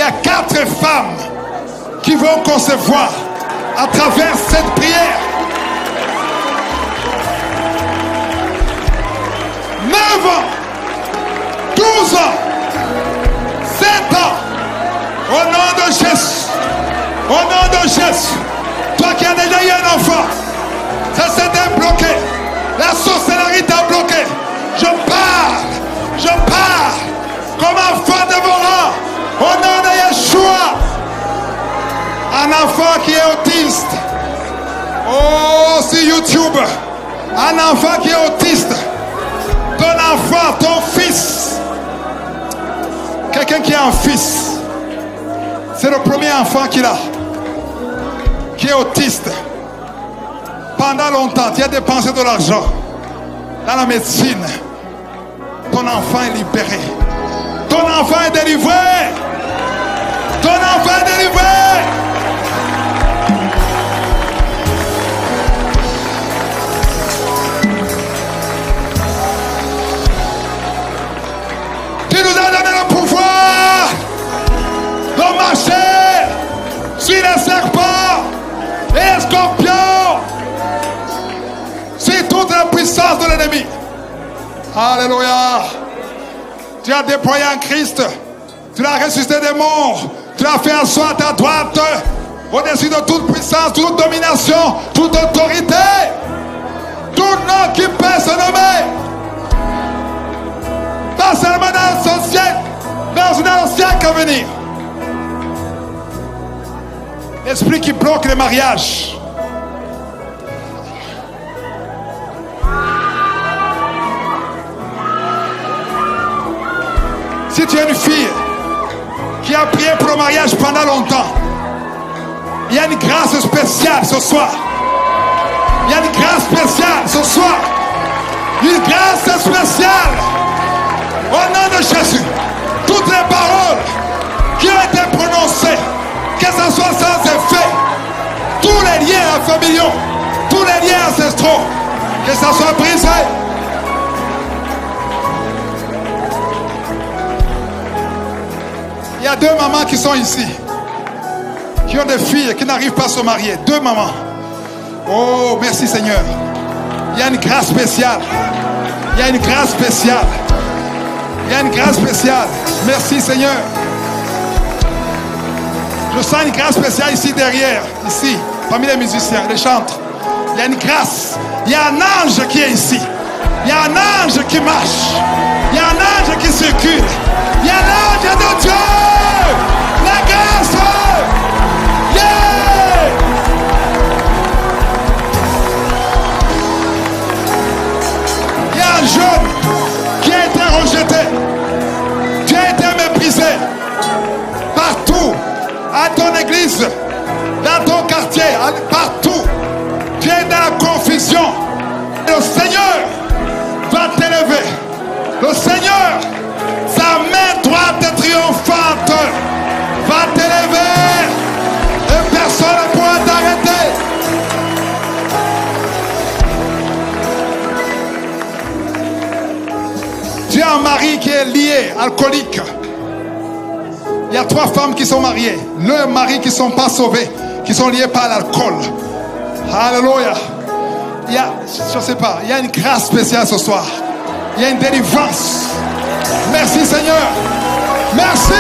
y a 4 femmes qui vont concevoir à travers cette prière. 9 ans, 12 ans, 7 ans, au nom de Jésus, au nom de Jésus, toi qui as déjà eu un enfant, ça s'est débloqué, la sorcellerie t'a bloqué. Je parle comme enfant dévorant, au nom de Yeshua. Un enfant qui est autiste, oh, sur YouTube, un enfant qui est autiste, ton enfant, ton fils, quelqu'un qui a un fils, c'est le premier enfant qu'il a, qui est autiste. Pendant longtemps, tu as dépensé de l'argent dans la médecine. Ton enfant est libéré. Ton enfant est délivré. Ton enfant est délivré. Tu nous as donné le pouvoir de marcher sur les serpents et les scorpions, sur toute la puissance de l'ennemi. Alléluia. Tu as déployé en Christ. Tu l'as ressuscité des morts. Tu l'as fait asseoir à ta droite, au-dessus de toute puissance, toute domination, toute autorité. Tout nom qui peut se nommer. Pas seulement dans son siècle, mais aussi dans le siècle à venir. L'esprit qui bloque les mariages. Si tu es une fille qui a prié pour le mariage pendant longtemps, il y a une grâce spéciale ce soir. Il y a une grâce spéciale ce soir. Une grâce spéciale. Au nom de Jésus, toutes les paroles qui ont été prononcées, que ce soit sans effet, tous les liens familiaux, tous les liens ancestraux, que ça soit brisé. Il y a 2 mamans qui sont ici, qui ont des filles qui n'arrivent pas à se marier. 2 mamans. Oh, merci Seigneur. Il y a une grâce spéciale. Il y a une grâce spéciale. Il y a une grâce spéciale. Merci Seigneur. Je sens une grâce spéciale ici derrière, ici, parmi les musiciens, les chantres. Il y a une grâce. Il y a un ange qui est ici. Il y a un ange qui marche. Il y a un ange qui circule. Il y a l'ange de Dieu. La grâce. Yeah. Il y a un jeune qui a été rejeté. Tu as été méprisé. Partout. À ton église. Dans ton quartier. Partout. Tu es dans la confusion. Le Seigneur va t'élever. Le Seigneur, sa main droite triomphante, va t'élever. Et personne ne pourra t'arrêter. Tu as un mari qui est lié, alcoolique. Il y a 3 femmes qui sont mariées. Leurs maris qui ne sont pas sauvés, qui sont liés par l'alcool. Alléluia. Il y a, je ne sais pas, il y a une grâce spéciale ce soir. Il y a une délivrance. Merci Seigneur. Merci.